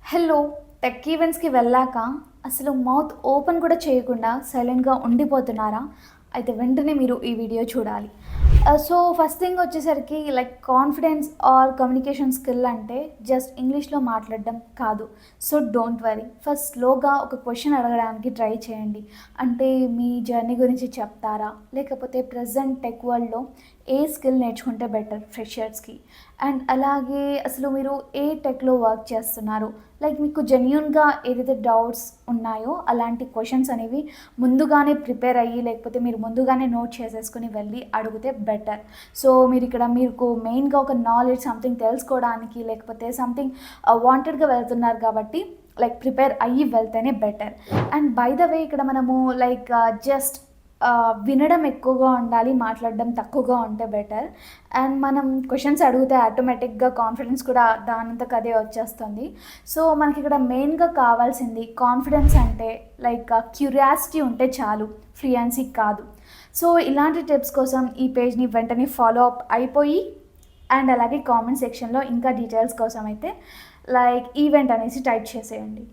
Hello. Tech ఈవెంట్స్‌కి వెళ్ళాక అసలు mouth open కూడా చేయకుండా సైలెంట్‌గా ఉండిపోతున్నారా? అయితే వెంటనే మీరు ఈ వీడియో చూడాలి. సో, ఫస్ట్ థింగ్ వచ్చేసరికి like confidence are communication skill అంటే జస్ట్ ఇంగ్లీష్‌లో మాట్లాడడం కాదు. So, don't worry. ఫస్ట్ స్లోగా ఒక క్వెషన్ అడగడానికి ట్రై చేయండి. అంటే మీ జర్నీ గురించి చెప్తారా? లేకపోతే ప్రెజెంట్ టెక్ వరల్డ్‌లో ఏ స్కిల్ నేర్చుకుంటే బెటర్ ఫ్రెషర్స్‌కి? అండ్ అలాగే అసలు మీరు ఏ టెక్‌లో వర్క్ చేస్తున్నారు? లైక్ మీకు జెన్యూన్‌గా ఏదైతే డౌట్స్ ఉన్నాయో అలాంటి క్వెషన్స్ అనేవి ముందుగానే ప్రిపేర్ అయ్యి, లేకపోతే మీరు ముందుగానే నోట్ చేసేసుకొని వెళ్ళి అడిగితే బెటర్. సో, మీరిక్కడ మీకు మెయిన్‌గా ఒక నాలెడ్జ్ సంథింగ్ తెలుసుకోవడానికి, లేకపోతే సంథింగ్ వాంటెడ్‌గా వెళ్తున్నారు కాబట్టి లైక్ ప్రిపేర్ అయ్యి వెళ్తేనే better. And by the way ఇక్కడ మనము లైక్ జస్ట్ వినడం ఎక్కువగా ఉండాలి, మాట్లాడడం తక్కువగా ఉంటే బెటర్. అండ్ మనం క్వెషన్స్ అడిగితే ఆటోమేటిక్‌గా కాన్ఫిడెన్స్ కూడా దానంతకు అదే వచ్చేస్తుంది. సో, మనకిక్కడ మెయిన్‌గా కావాల్సింది కాన్ఫిడెన్స్ అంటే లైక్ క్యూరియాసిటీ ఉంటే చాలు, ఫ్లూయెన్సీ కాదు. సో, ఇలాంటి టిప్స్ కోసం ఈ పేజ్‌ని వెంటనే ఫాలో అప్ అయిపోయి అండ్ అలాగే కామెంట్ సెక్షన్‌లో ఇంకా డీటెయిల్స్ కోసం అయితే లైక్ ఈవెంట్ అనేసి టైప్ చేసేయండి.